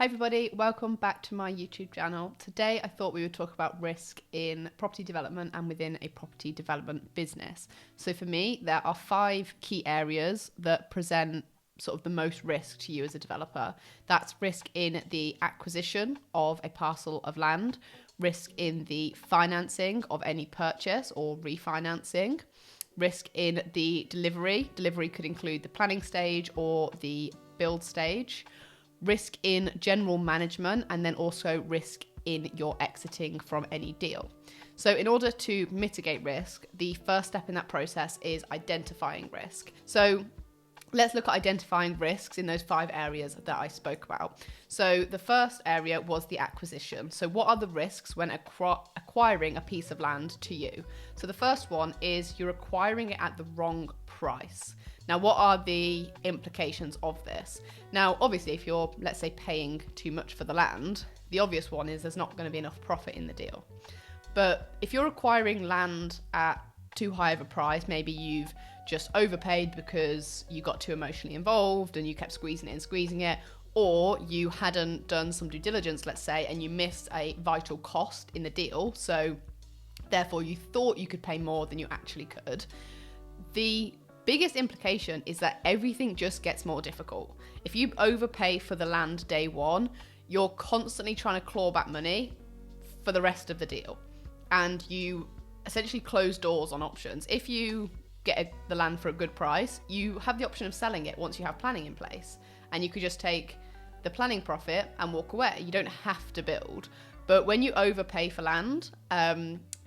Hi everybody, welcome back to my YouTube channel. Today I thought we would talk about risk in property development and within a property development business. So for me, there are 5 key areas that present sort of the most risk to you as a developer. That's risk in the acquisition of a parcel of land, risk in the financing of any purchase or refinancing, risk in the delivery. Delivery could include the planning stage or the build stage, risk in general management, and then also risk in your exiting from any deal. So in order to mitigate risk, the first step in that process is identifying risk. So let's look at identifying risks in those 5 areas that I spoke about. So the first area was the acquisition. So what are the risks when acquiring a piece of land to you? So the first one is you're acquiring it at the wrong price. Now, what are the implications of this? Now, obviously, if you're, let's say, paying too much for the land, the obvious one is there's not going to be enough profit in the deal. But if you're acquiring land at too high of a price, maybe you've just overpaid because you got too emotionally involved and you kept squeezing it, or you hadn't done some due diligence, let's say, and you missed a vital cost in the deal, so therefore you thought you could pay more than you actually could. The biggest implication is that everything just gets more difficult. If you overpay for the land day one, you're constantly trying to claw back money for the rest of the deal, and you essentially close doors on options. If you get the land for a good price, you have the option of selling it once you have planning in place, and you could just take the planning profit and walk away. You don't have to build. But when you overpay for land,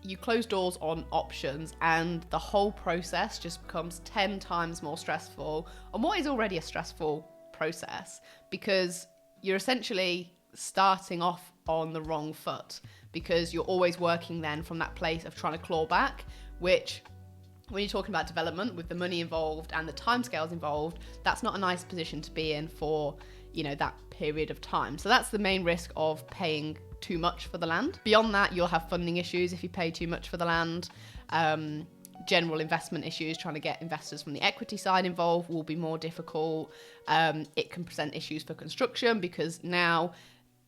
you close doors on options, and the whole process just becomes 10 times more stressful on what is already a stressful process, because you're essentially starting off on the wrong foot, because you're always working then from that place of trying to claw back, which when you're talking about development with the money involved and the timescales involved, that's not a nice position to be in for, that period of time. So that's the main risk of paying too much for the land. Beyond that, you'll have funding issues if you pay too much for the land. General investment issues, trying to get investors from the equity side involved will be more difficult. It can present issues for construction, because now,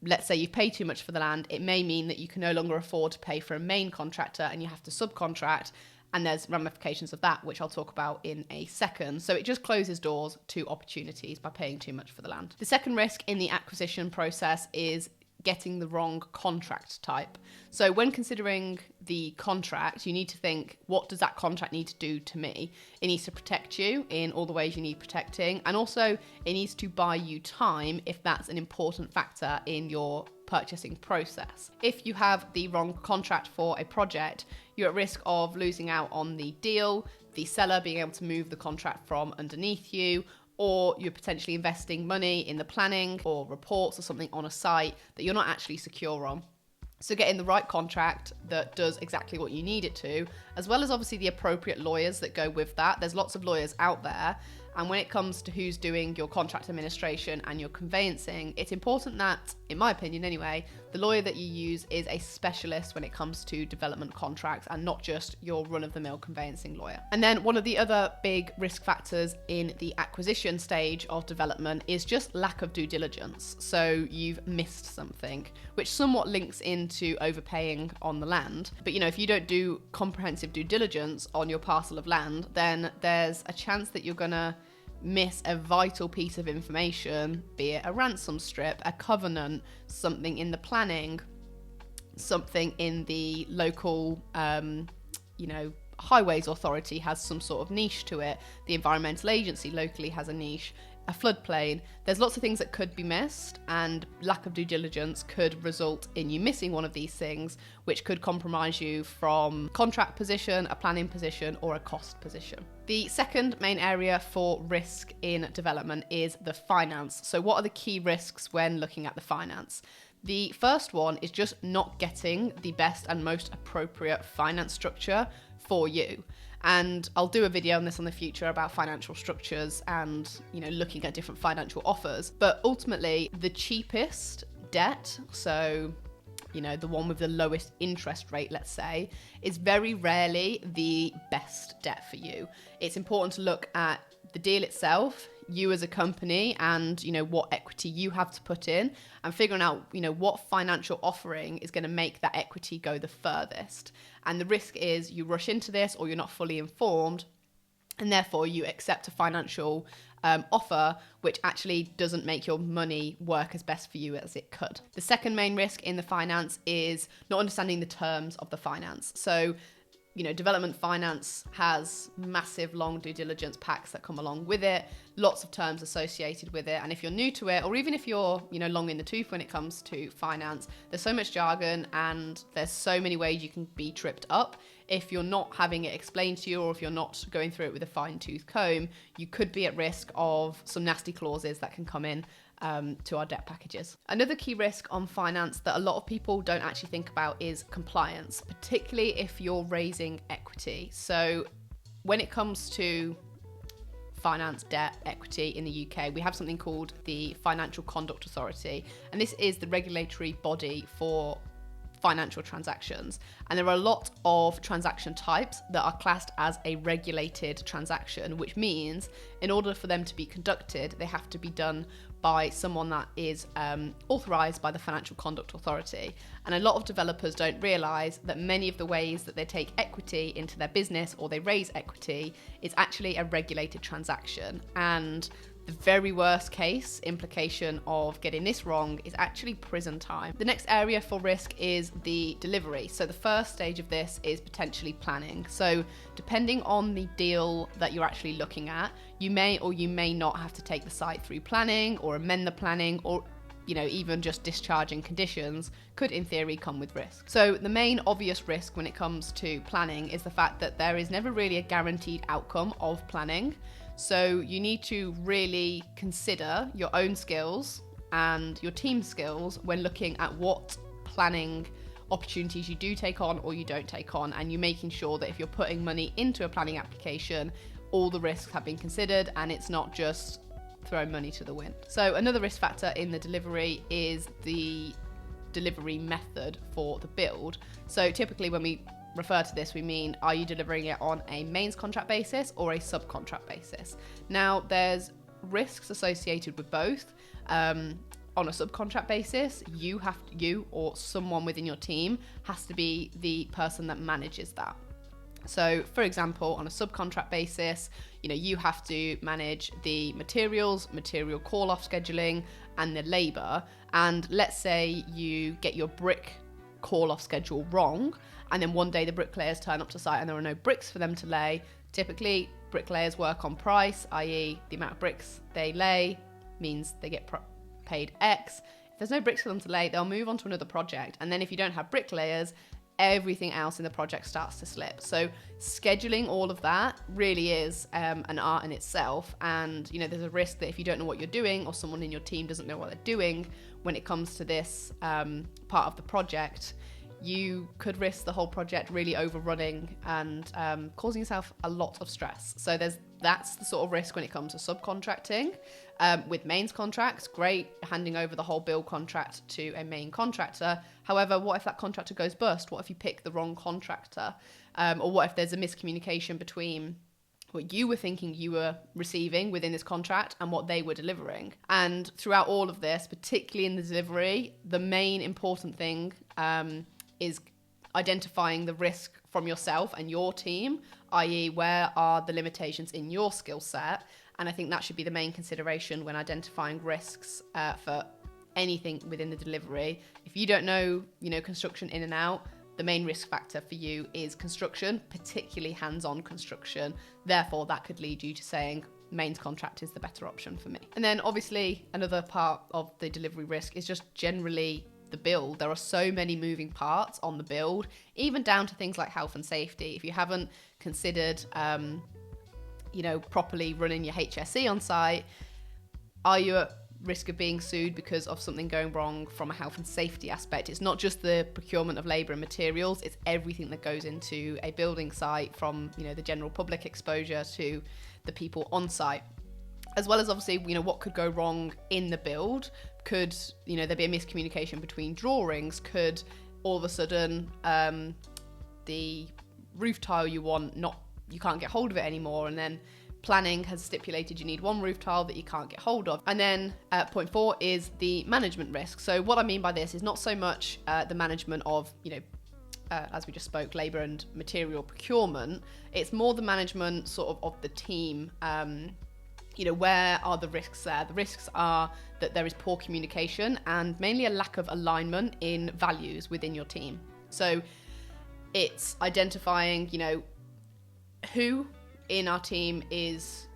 let's say you pay too much for the land, it may mean that you can no longer afford to pay for a main contractor and you have to subcontract, and there's ramifications of that, which I'll talk about in a second. So it just closes doors to opportunities by paying too much for the land. The second risk in the acquisition process is getting the wrong contract type. So when considering the contract, you need to think, what does that contract need to do to me? It needs to protect you in all the ways you need protecting, and also it needs to buy you time if that's an important factor in your purchasing process. If you have the wrong contract for a project, you're at risk of losing out on the deal, the seller being able to move the contract from underneath you, or you're potentially investing money in the planning or reports or something on a site that you're not actually secure on. So getting the right contract that does exactly what you need it to, as well as obviously the appropriate lawyers that go with that. There's lots of lawyers out there, and when it comes to who's doing your contract administration and your conveyancing, it's important that, in my opinion anyway, the lawyer that you use is a specialist when it comes to development contracts and not just your run-of-the-mill conveyancing lawyer. And then one of the other big risk factors in the acquisition stage of development is just lack of due diligence. So you've missed something, which somewhat links into overpaying on the land. But if you don't do comprehensive due diligence on your parcel of land, then there's a chance that you're gonna miss a vital piece of information, be it a ransom strip, a covenant, something in the planning, something in the local, highways authority has some sort of niche to it, the environmental agency locally has a niche, a floodplain. There's lots of things that could be missed, and lack of due diligence could result in you missing one of these things, which could compromise you from contract position, a planning position, or a cost position. The second main area for risk in development is the finance. So what are the key risks when looking at the finance? The first one is just not getting the best and most appropriate finance structure for you. And I'll do a video on this in the future about financial structures and, looking at different financial offers. But ultimately, the cheapest debt, so, the one with the lowest interest rate, let's say, is very rarely the best debt for you. It's important to look at the deal itself, you as a company, and what equity you have to put in, and figuring out what financial offering is going to make that equity go the furthest. And the risk is you rush into this, or you're not fully informed, and therefore you accept a financial offer which actually doesn't make your money work as best for you as it could. The second main risk in the finance is not understanding the terms of the finance. So development finance has massive long due diligence packs that come along with it, lots of terms associated with it. And if you're new to it, or even if you're, long in the tooth when it comes to finance, there's so much jargon and there's so many ways you can be tripped up. If you're not having it explained to you, or if you're not going through it with a fine-tooth comb, you could be at risk of some nasty clauses that can come in to our debt packages. Another key risk on finance that a lot of people don't actually think about is compliance, particularly if you're raising equity. So when it comes to finance, debt, equity in the UK, we have something called the Financial Conduct Authority, and this is the regulatory body for financial transactions. And there are a lot of transaction types that are classed as a regulated transaction, which means in order for them to be conducted, they have to be done by someone that is authorised by the Financial Conduct Authority. And a lot of developers don't realise that many of the ways that they take equity into their business, or they raise equity, is actually a regulated transaction. And the very worst case implication of getting this wrong is actually prison time. The next area for risk is the delivery. So the first stage of this is potentially planning. So depending on the deal that you're actually looking at, you may or you may not have to take the site through planning, or amend the planning, or even just discharging conditions could in theory come with risk. So the main obvious risk when it comes to planning is the fact that there is never really a guaranteed outcome of planning. So you need to really consider your own skills and your team's skills when looking at what planning opportunities you do take on or you don't take on, and you're making sure that if you're putting money into a planning application, all the risks have been considered and it's not just throw money to the wind. So another risk factor in the delivery is the delivery method for the build. So typically when we refer to this, we mean, are you delivering it on a mains contract basis or a subcontract basis? Now, there's risks associated with both. On a subcontract basis, you or someone within your team has to be the person that manages that. So, for example, on a subcontract basis, you have to manage the materials, material call-off scheduling, and the labour. And let's say you get your brick call-off schedule wrong, and then one day the bricklayers turn up to site and there are no bricks for them to lay. Typically, bricklayers work on price, i.e. the amount of bricks they lay means they get paid X. If there's no bricks for them to lay, they'll move on to another project. And then if you don't have bricklayers, everything else in the project starts to slip. So scheduling all of that really is an art in itself. And, there's a risk that if you don't know what you're doing, or someone in your team doesn't know what they're doing, when it comes to this part of the project, you could risk the whole project really overrunning and causing yourself a lot of stress. So that's the sort of risk when it comes to subcontracting. With mains contracts, great, handing over the whole build contract to a main contractor. However, what if that contractor goes bust? What if you pick the wrong contractor? Or what if there's a miscommunication between what you were thinking you were receiving within this contract and what they were delivering? And throughout all of this, particularly in the delivery, the main important thing is identifying the risk from yourself and your team, i.e. where are the limitations in your skill set. And I think that should be the main consideration when identifying risks for anything within the delivery. If you don't know, construction in and out, the main risk factor for you is construction, particularly hands-on construction. Therefore, that could lead you to saying mains contract is the better option for me. And then obviously another part of the delivery risk is just generally the build. There are so many moving parts on the build, even down to things like health and safety. If you haven't considered properly running your HSE on site, are you at risk of being sued because of something going wrong from a health and safety aspect? It's not just the procurement of labour and materials, it's everything that goes into a building site, from the general public exposure to the people on site, as well as obviously what could go wrong in the build. Could there be a miscommunication between drawings? Could all of a sudden the roof tile you want, you can't get hold of it anymore, and then Planning has stipulated you need one roof tile that you can't get hold of. And then point 4 is the management risk. So what I mean by this is not so much the management of, as we just spoke, labour and material procurement. It's more the management sort of the team. Where are the risks there? The risks are that there is poor communication and mainly a lack of alignment in values within your team. So it's identifying, who in our team is,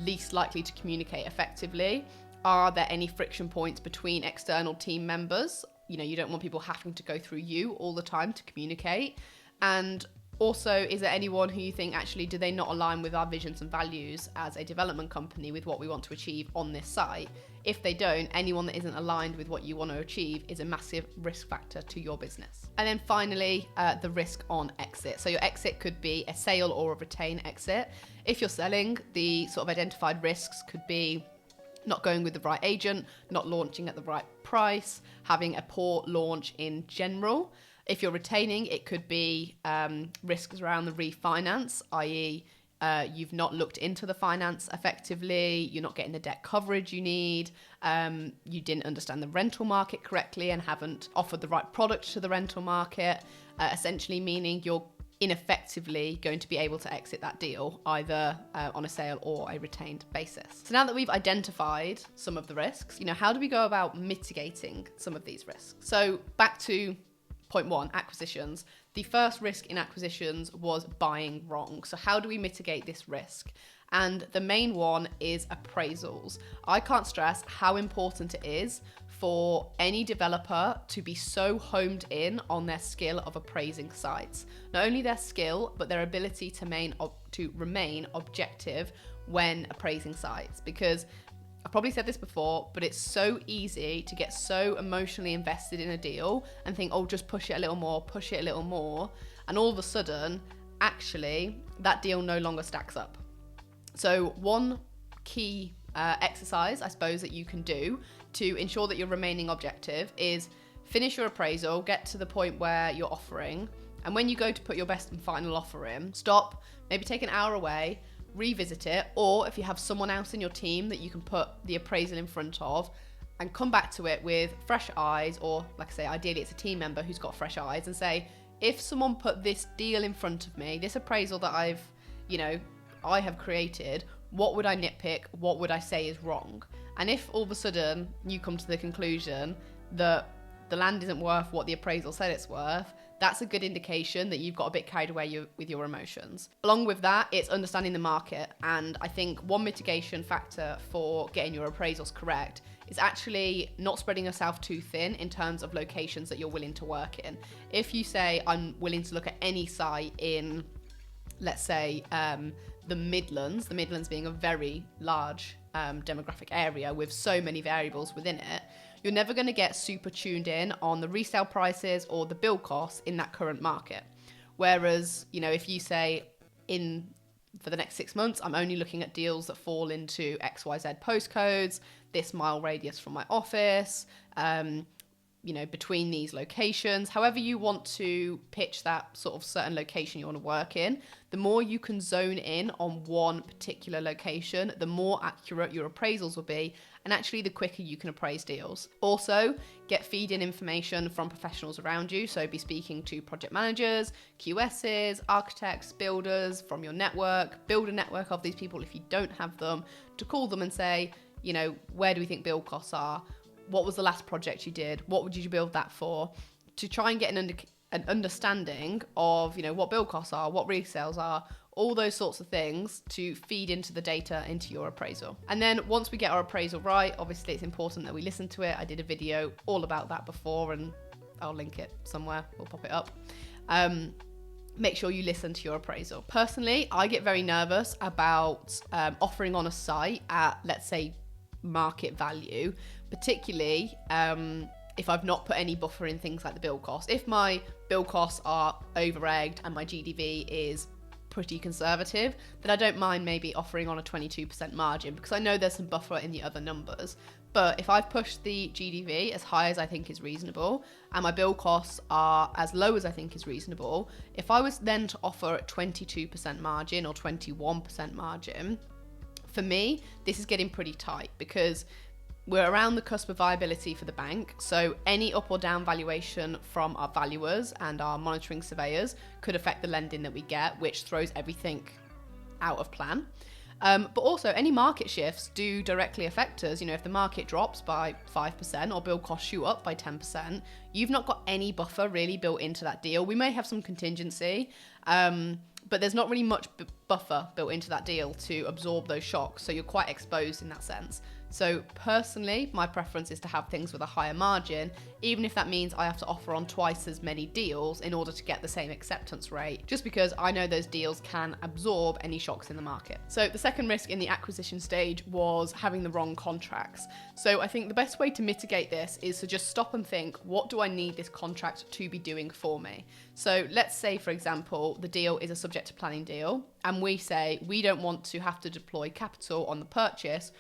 least likely to communicate effectively. Are there any friction points between external team members? You don't want people having to go through you all the time to communicate. And also, is there anyone who you think actually do they not align with our visions and values as a development company with what we want to achieve on this site? If they don't, anyone that isn't aligned with what you want to achieve is a massive risk factor to your business. And then finally, the risk on exit. So your exit could be a sale or a retain exit. If you're selling, the sort of identified risks could be not going with the right agent, not launching at the right price, having a poor launch in general. If you're retaining, it could be risks around the refinance, i.e. You've not looked into the finance effectively, you're not getting the debt coverage you need, you didn't understand the rental market correctly and haven't offered the right product to the rental market, essentially meaning you're ineffectively going to be able to exit that deal either on a sale or a retained basis. So now that we've identified some of the risks, how do we go about mitigating some of these risks? So back to point 1, acquisitions. The first risk in acquisitions was buying wrong. So how do we mitigate this risk? And the main one is appraisals. I can't stress how important it is for any developer to be so homed in on their skill of appraising sites. Not only their skill, but their ability to remain objective when appraising sites. Because I've probably said this before, but it's so easy to get so emotionally invested in a deal and think, just push it a little more. And all of a sudden, actually, that deal no longer stacks up. So one key exercise, I suppose, that you can do to ensure that you're remaining objective is finish your appraisal, get to the point where you're offering. And when you go to put your best and final offer in, stop, maybe take an hour away, revisit it, or if you have someone else in your team that you can put the appraisal in front of and come back to it with fresh eyes, or like I say, ideally it's a team member who's got fresh eyes, and say, if someone put this deal in front of me, this appraisal that I have created, what would I nitpick? What would I say is wrong? And if all of a sudden you come to the conclusion that the land isn't worth what the appraisal said it's worth, that's a good indication that you've got a bit carried away with your emotions. Along with that, it's understanding the market. And I think one mitigation factor for getting your appraisals correct is actually not spreading yourself too thin in terms of locations that you're willing to work in. If you say, I'm willing to look at any site in, let's say, the Midlands being a very large demographic area with so many variables within it, you're never going to get super tuned in on the resale prices or the build costs in that current market. Whereas, if you say for the next 6 months, I'm only looking at deals that fall into XYZ postcodes, this mile radius from my office, between these locations, however you want to pitch that sort of certain location you want to work in, the more you can zone in on one particular location, the more accurate your appraisals will be, and actually the quicker you can appraise deals. Also, get feed-in information from professionals around you, so be speaking to project managers, QSs, architects, builders from your network. Build a network of these people if you don't have them, to call them and say, where do we think build costs are? What was the last project you did? What would you build that for? To try and get an understanding of, what build costs are, what resales are, all those sorts of things to feed into the data into your appraisal. And then once we get our appraisal right, obviously it's important that we listen to it. I did a video all about that before, and I'll link it somewhere. We'll pop it up. Make sure you listen to your appraisal. Personally, I get very nervous about offering on a site at, let's say, market value, particularly if I've not put any buffer in things like the build cost. If my build costs are over-egged and my GDV is pretty conservative, then I don't mind maybe offering on a 22% margin, because I know there's some buffer in the other numbers. But if I've pushed the GDV as high as I think is reasonable, and my build costs are as low as I think is reasonable, if I was then to offer a 22% margin or 21% margin, for me, this is getting pretty tight, because we're around the cusp of viability for the bank. So any up or down valuation from our valuers and our monitoring surveyors could affect the lending that we get, which throws everything out of plan. But also any market shifts do directly affect us. You know, if the market drops by 5% or build costs shoot up by 10%, you've not got any buffer really built into that deal. We may have some contingency, but there's not really much buffer built into that deal to absorb those shocks. So you're quite exposed in that sense. So personally, my preference is to have things with a higher margin, even if that means I have to offer on twice as many deals in order to get the same acceptance rate, just because I know those deals can absorb any shocks in the market. So the second risk in the acquisition stage was having the wrong contracts. So I think the best way to mitigate this is to just stop and think, what do I need this contract to be doing for me? So let's say, for example, the deal is a subject to planning deal, and we say we don't want to have to deploy capital on the purchase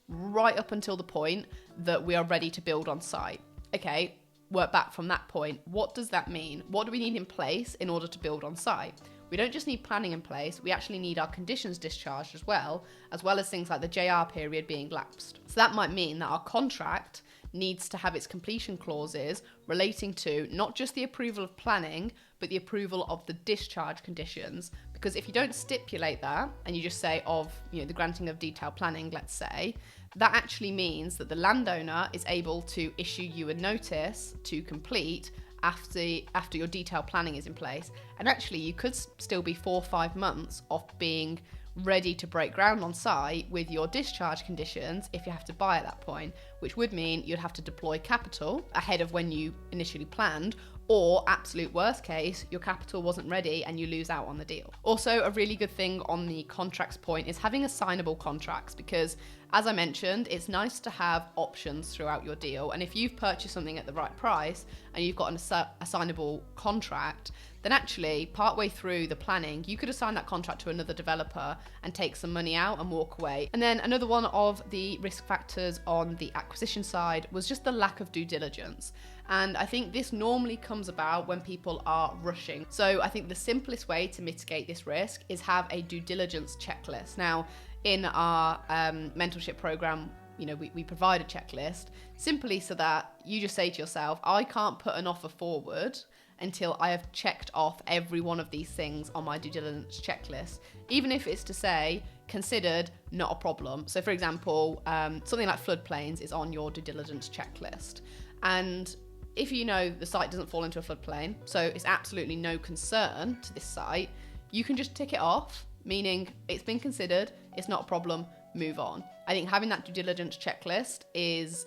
right up until the point that we are ready to build on site. Okay, work back from that point. What does that mean? What do we need in place in order to build on site? We don't just need planning in place, we actually need our conditions discharged as well as things like the JR period being lapsed. So that might mean that our contract needs to have its completion clauses relating to not just the approval of planning, but the approval of the discharge conditions. Because if you don't stipulate that, and you just say the granting of detailed planning, let's say, that actually means that the landowner is able to issue you a notice to complete after your detailed planning is in place. And actually you could still be 4 or 5 months off being ready to break ground on site with your discharge conditions if you have to buy at that point, which would mean you'd have to deploy capital ahead of when you initially planned, or absolute worst case, your capital wasn't ready and you lose out on the deal. Also, a really good thing on the contracts point is having assignable contracts, because as I mentioned, it's nice to have options throughout your deal. And if you've purchased something at the right price and you've got an assignable contract, then actually partway through the planning, you could assign that contract to another developer and take some money out and walk away. And then another one of the risk factors on the acquisition side was just the lack of due diligence. And I think this normally comes about when people are rushing. So I think the simplest way to mitigate this risk is have a due diligence checklist. Now, in our mentorship program, we provide a checklist simply so that you just say to yourself, I can't put an offer forward until I have checked off every one of these things on my due diligence checklist, even if it's to say considered not a problem. So for example, something like floodplains is on your due diligence checklist, and if you know the site doesn't fall into a floodplain, so it's absolutely no concern to this site, you can just tick it off, meaning it's been considered, it's not a problem, move on. I think having that due diligence checklist is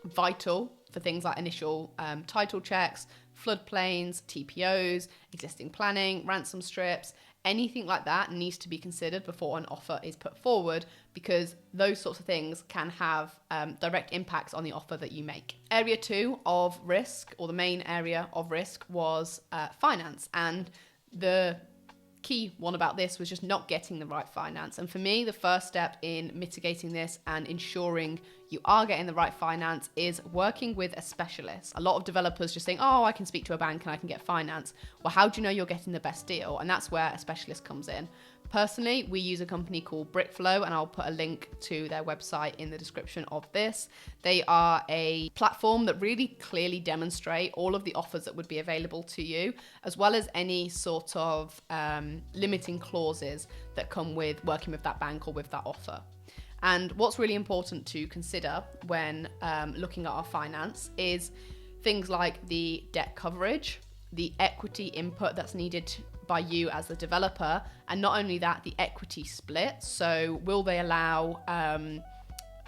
vital for things like initial title checks, floodplains, TPOs, existing planning, ransom strips, anything like that needs to be considered before an offer is put forward, because those sorts of things can have direct impacts on the offer that you make. Area 2 of risk, or the main area of risk, was finance. And the key one about this was just not getting the right finance. And for me, the first step in mitigating this and ensuring you are getting the right finance is working with a specialist. A lot of developers just think, I can speak to a bank and I can get finance. Well, how do you know you're getting the best deal? And that's where a specialist comes in. Personally, we use a company called Brickflow, and I'll put a link to their website in the description of this. They are a platform that really clearly demonstrate all of the offers that would be available to you, as well as any sort of limiting clauses that come with working with that bank or with that offer. And what's really important to consider when looking at our finance is things like the debt coverage, the equity input that's needed by you as the developer, and not only that, the equity split. So will they allow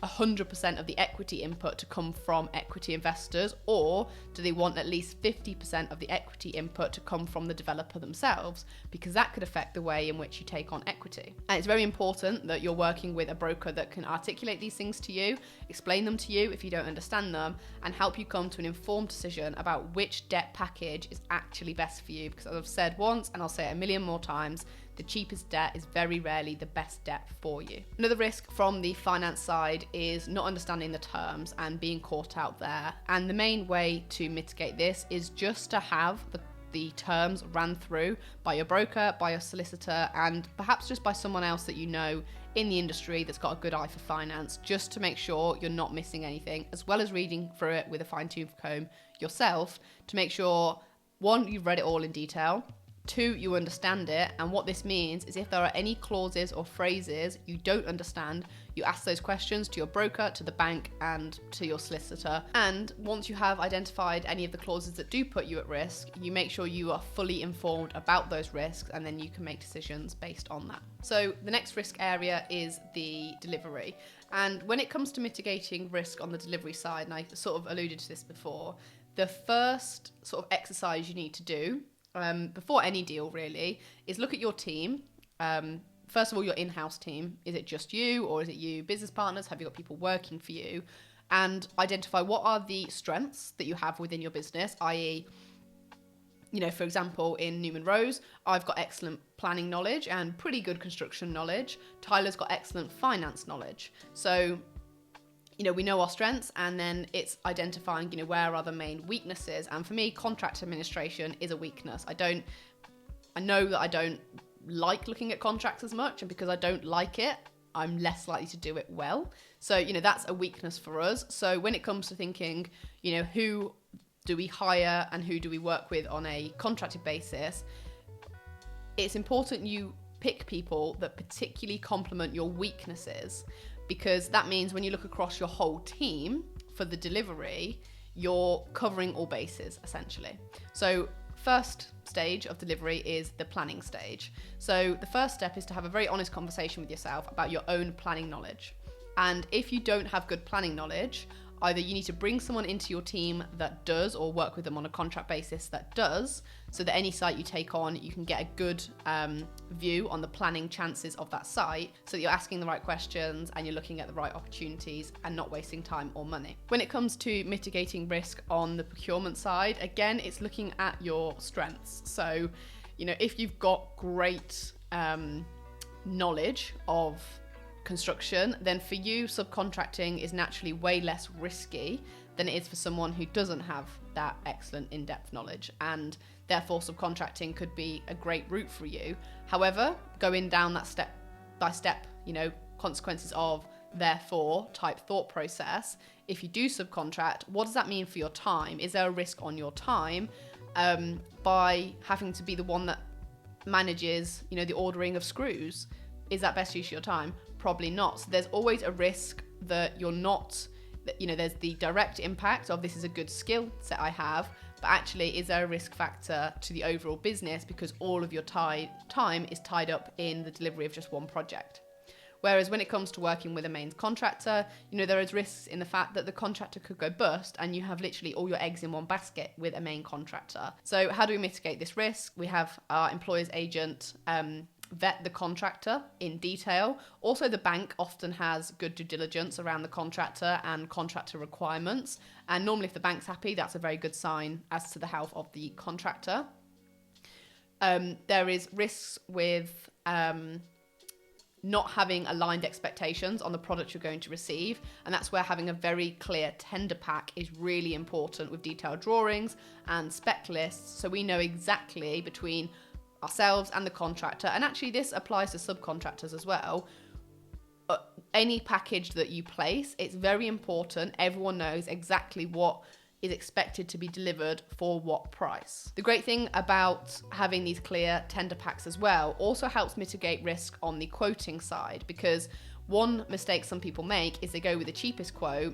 100% of the equity input to come from equity investors, or do they want at least 50% of the equity input to come from the developer themselves? Because that could affect the way in which you take on equity. And it's very important that you're working with a broker that can articulate these things to you, explain them to you if you don't understand them, and help you come to an informed decision about which debt package is actually best for you. Because as I've said once, and I'll say it a million more times, the cheapest debt is very rarely the best debt for you. Another risk from the finance side is not understanding the terms and being caught out there. And the main way to mitigate this is just to have the terms ran through by your broker, by your solicitor, and perhaps just by someone else that you know in the industry that's got a good eye for finance, just to make sure you're not missing anything, as well as reading through it with a fine-tooth comb yourself to make sure, one, you've read it all in detail, two, you understand it. And what this means is if there are any clauses or phrases you don't understand, you ask those questions to your broker, to the bank, and to your solicitor. And once you have identified any of the clauses that do put you at risk, you make sure you are fully informed about those risks, and then you can make decisions based on that. So the next risk area is the delivery. And when it comes to mitigating risk on the delivery side, and I sort of alluded to this before, the first sort of exercise you need to do before any deal really is look at your team. First of all, your in-house team. Is it just you, or is it you business partners? Have you got people working for you? And identify what are the strengths that you have within your business, i.e., for example, in Newman Rose, I've got excellent planning knowledge and pretty good construction knowledge. Tyler's got excellent finance knowledge. So we know our strengths, and then it's identifying, where are the main weaknesses. And for me, contract administration is a weakness. I know that I don't like looking at contracts as much, and because I don't like it, I'm less likely to do it well. So, that's a weakness for us. So when it comes to thinking, who do we hire and who do we work with on a contracted basis, it's important you pick people that particularly complement your weaknesses, because that means when you look across your whole team for the delivery, you're covering all bases, essentially. So first stage of delivery is the planning stage. So the first step is to have a very honest conversation with yourself about your own planning knowledge. And if you don't have good planning knowledge, either you need to bring someone into your team that does, or work with them on a contract basis that does, so that any site you take on, you can get a good view on the planning chances of that site, so that you're asking the right questions and you're looking at the right opportunities and not wasting time or money. When it comes to mitigating risk on the procurement side, again, it's looking at your strengths. So, if you've got great knowledge of construction, then for you, subcontracting is naturally way less risky than it is for someone who doesn't have that excellent in-depth knowledge, and therefore subcontracting could be a great route for you. However, going down that step by step, consequences of therefore type thought process, if you do subcontract, what does that mean for your time? Is there a risk on your time by having to be the one that manages, the ordering of screws? Is that best use of your time? Probably not. So there's always a risk that you're not, there's the direct impact of this is a good skill set I have, but actually is there a risk factor to the overall business because all of your time is tied up in the delivery of just one project. Whereas when it comes to working with a main contractor, there is risks in the fact that the contractor could go bust and you have literally all your eggs in one basket with a main contractor. So how do we mitigate this risk? We have our employer's agent vet the contractor in detail. Also, the bank often has good due diligence around the contractor and contractor requirements. And normally if the bank's happy, that's a very good sign as to the health of the contractor. There is risks with not having aligned expectations on the product you're going to receive. And that's where having a very clear tender pack is really important, with detailed drawings and spec lists. So we know exactly between ourselves and the contractor, and actually this applies to subcontractors as well, any package that you place, it's very important everyone knows exactly what is expected to be delivered for what price. The great thing about having these clear tender packs as well also helps mitigate risk on the quoting side, because one mistake some people make is they go with the cheapest quote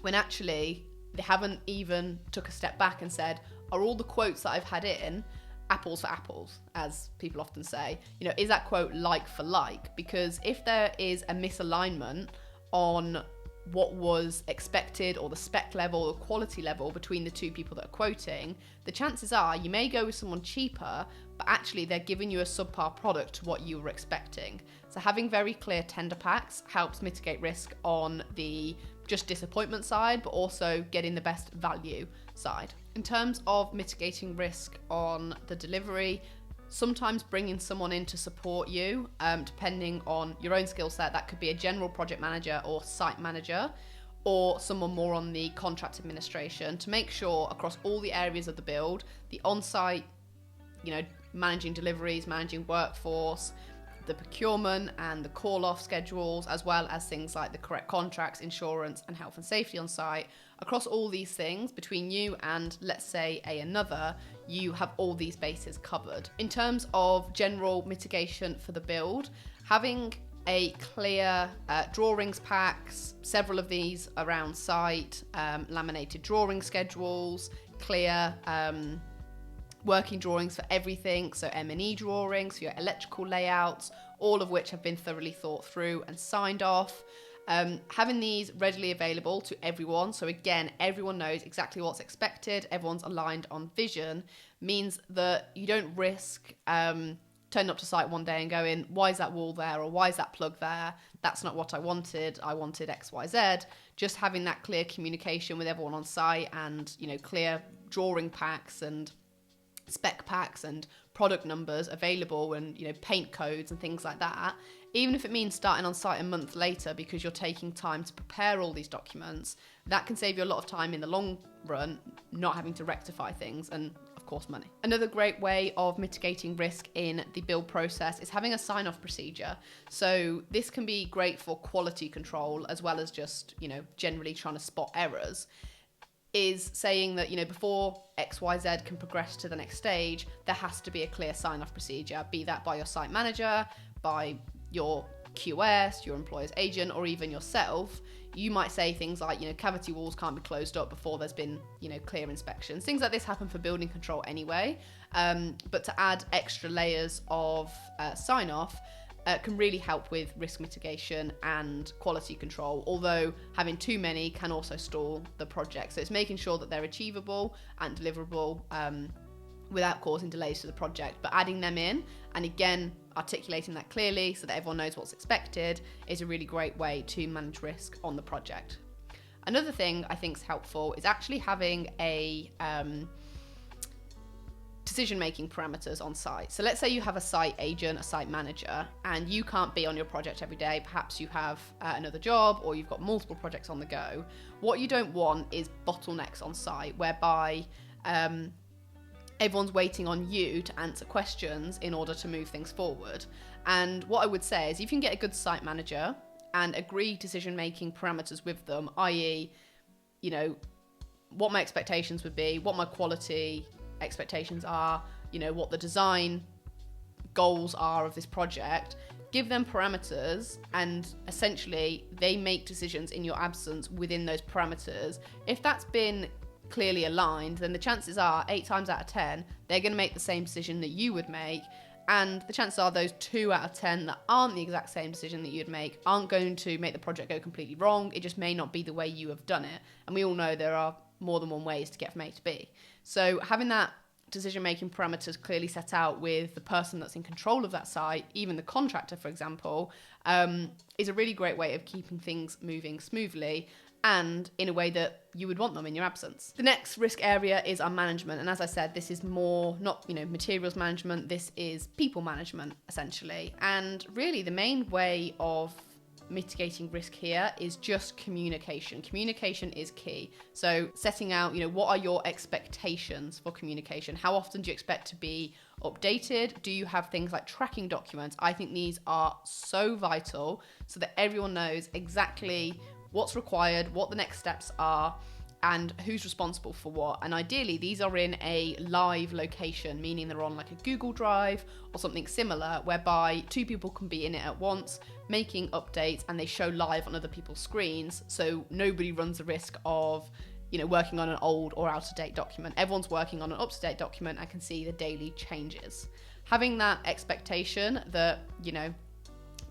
when actually they haven't even took a step back and said, are all the quotes that I've had in apples for apples, as people often say? Is that quote like for like? Because if there is a misalignment on what was expected, or the spec level or quality level between the two people that are quoting, the chances are you may go with someone cheaper, but actually they're giving you a subpar product to what you were expecting. So having very clear tender packs helps mitigate risk on the just disappointment side, but also getting the best value side. In terms of mitigating risk on the delivery, sometimes bringing someone in to support you, depending on your own skill set. That could be a general project manager or site manager, or someone more on the contract administration, to make sure across all the areas of the build, the on-site, managing deliveries, managing workforce, the procurement and the call-off schedules, as well as things like the correct contracts, insurance and health and safety on site. Across all these things, between you and, let's say, another, you have all these bases covered. In terms of general mitigation for the build, having a clear drawings packs, several of these around site, laminated drawing schedules, clear working drawings for everything, so M&E drawings for your electrical layouts, all of which have been thoroughly thought through and signed off. Having these readily available to everyone, so again, everyone knows exactly what's expected, everyone's aligned on vision, means that you don't risk turning up to site one day and going, why is that wall there, or why is that plug there? That's not what I wanted X, Y, Z. Just having that clear communication with everyone on site, and clear drawing packs and spec packs and product numbers available, and paint codes and things like that, even if it means starting on site a month later because you're taking time to prepare all these documents, that can save you a lot of time in the long run, not having to rectify things, and of course money. Another great way of mitigating risk in the build process is having a sign-off procedure. So this can be great for quality control, as well as just generally trying to spot errors. Is saying that, before XYZ can progress to the next stage, there has to be a clear sign-off procedure, be that by your site manager, by your QS, your employer's agent, or even yourself. You might say things like, cavity walls can't be closed up before there's been, clear inspections. Things like this happen for building control anyway, but to add extra layers of sign-off, can really help with risk mitigation and quality control, although having too many can also stall the project. So it's making sure that they're achievable and deliverable without causing delays to the project. But adding them in, and again, articulating that clearly so that everyone knows what's expected, is a really great way to manage risk on the project. Another thing I think is helpful is actually having a decision-making parameters on site. So let's say you have a site agent, a site manager, and you can't be on your project every day. Perhaps you have another job, or you've got multiple projects on the go. What you don't want is bottlenecks on site, whereby everyone's waiting on you to answer questions in order to move things forward. And what I would say is, if you can get a good site manager and agree decision-making parameters with them, i.e., what my expectations would be, what my quality expectations are, what the design goals are of this project, give them parameters, and essentially they make decisions in your absence within those parameters. If that's been clearly aligned, then the chances are 8 times out of 10 they're going to make the same decision that you would make, and the chances are those 2 out of 10 that aren't the exact same decision that you'd make aren't going to make the project go completely wrong. It just may not be the way you have done it, and we all know there are more than one ways to get from A to B. So having that decision-making parameters clearly set out with the person that's in control of that site, even the contractor, for example, is a really great way of keeping things moving smoothly and in a way that you would want them in your absence. The next risk area is our management. And as I said, this is more not, materials management, this is people management, essentially. And really the main way of mitigating risk here is just communication. Communication is key. So setting out, what are your expectations for communication? How often do you expect to be updated? Do you have things like tracking documents? I think these are so vital so that everyone knows exactly what's required, what the next steps are, and who's responsible for what. And ideally, these are in a live location, meaning they're on like a Google Drive or something similar, whereby 2 people can be in it at once, making updates, and they show live on other people's screens, so nobody runs the risk of working on an old or out-of-date document. Everyone's working on an up-to-date document and can see the daily changes. Having that expectation that,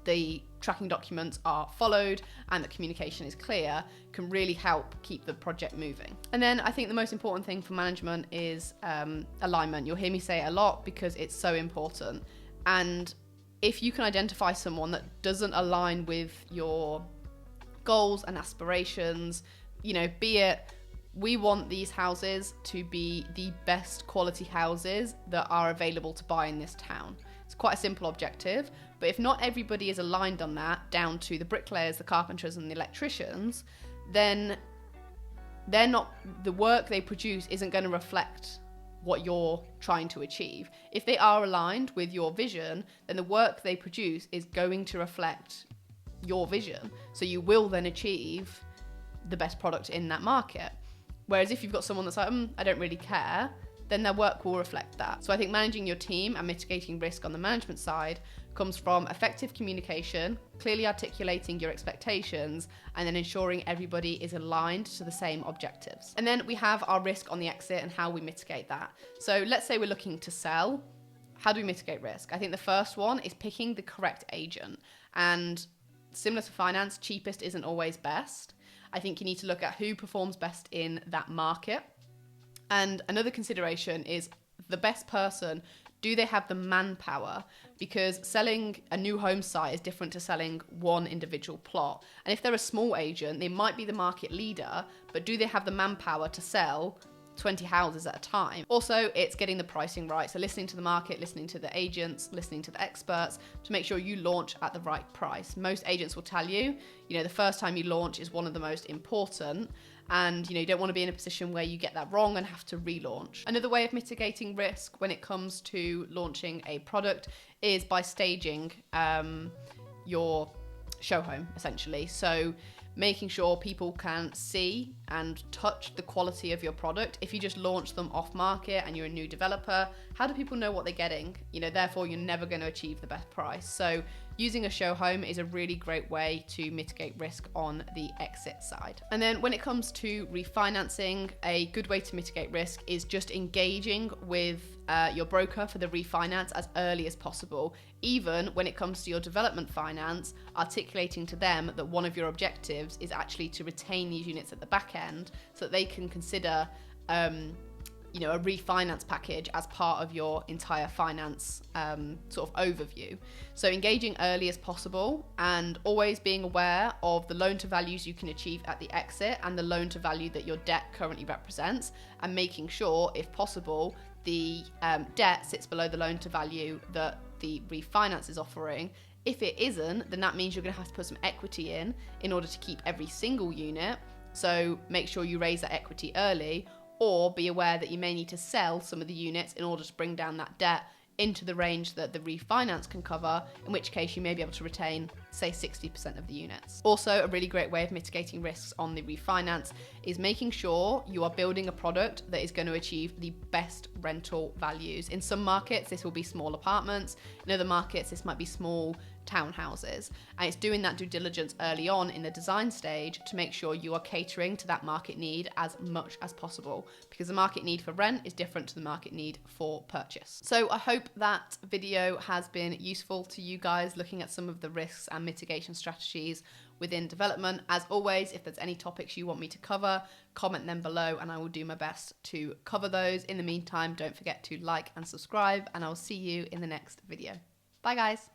the tracking documents are followed and the communication is clear can really help keep the project moving. And then I think the most important thing for management is alignment. You'll hear me say it a lot because it's so important. And if you can identify someone that doesn't align with your goals and aspirations, be it we want these houses to be the best quality houses that are available to buy in this town. It's quite a simple objective, but if not everybody is aligned on that, down to the bricklayers, the carpenters and the electricians, then the work they produce isn't going to reflect what you're trying to achieve. If they are aligned with your vision, then the work they produce is going to reflect your vision. So you will then achieve the best product in that market. Whereas if you've got someone that's like, I don't really care, then their work will reflect that. So I think managing your team and mitigating risk on the management side comes from effective communication, clearly articulating your expectations, and then ensuring everybody is aligned to the same objectives. And then we have our risk on the exit and how we mitigate that. So let's say we're looking to sell. How do we mitigate risk? I think the first one is picking the correct agent. And similar to finance, cheapest isn't always best. I think you need to look at who performs best in that market. And another consideration is the best person. Do they have the manpower? Because selling a new home site is different to selling one individual plot. And if they're a small agent, they might be the market leader, but do they have the manpower to sell 20 houses at a time? Also, it's getting the pricing right. So listening to the market, listening to the agents, listening to the experts to make sure you launch at the right price. Most agents will tell you, the first time you launch is one of the most important. And you don't want to be in a position where you get that wrong and have to relaunch. Another way of mitigating risk when it comes to launching a product is by staging your show home, essentially. So making sure people can see and touch the quality of your product. If you just launch them off market and you're a new developer, how do people know what they're getting? Therefore you're never going to achieve the best price. So using a show home is a really great way to mitigate risk on the exit side. And then when it comes to refinancing, a good way to mitigate risk is just engaging with your broker for the refinance as early as possible. Even when it comes to your development finance, articulating to them that one of your objectives is actually to retain these units at the back end so that they can consider a refinance package as part of your entire finance sort of overview. So engaging early as possible and always being aware of the loan to values you can achieve at the exit and the loan to value that your debt currently represents, and making sure, if possible, the debt sits below the loan to value that the refinance is offering. If it isn't, then that means you're going to have to put some equity in order to keep every single unit. So make sure you raise that equity early, or be aware that you may need to sell some of the units in order to bring down that debt into the range that the refinance can cover, in which case you may be able to retain, say, 60% of the units. Also, a really great way of mitigating risks on the refinance is making sure you are building a product that is going to achieve the best rental values. In some markets, this will be small apartments. In other markets, this might be small townhouses. And it's doing that due diligence early on in the design stage to make sure you are catering to that market need as much as possible, because the market need for rent is different to the market need for purchase. So I hope that video has been useful to you guys, looking at some of the risks and mitigation strategies within development. As always, if there's any topics you want me to cover, comment them below and I will do my best to cover those. In the meantime, don't forget to like and subscribe, and I'll see you in the next video. Bye guys.